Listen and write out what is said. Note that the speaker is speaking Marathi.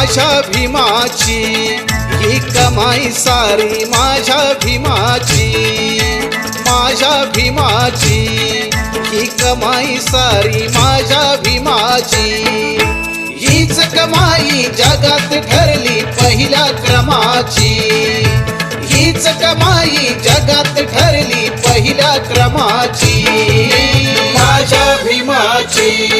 माझ्या भीमाची ही कमाई सारी माझ्या भीमाची, माझ्या भीमाची ही कमाई सारी माझ्या भीमाची। हीच कमाई जगात ठरली पहिल्या क्रमाची, हीच कमाई जगात ठरली पहिल्या क्रमाची, माझ्या भीमाची।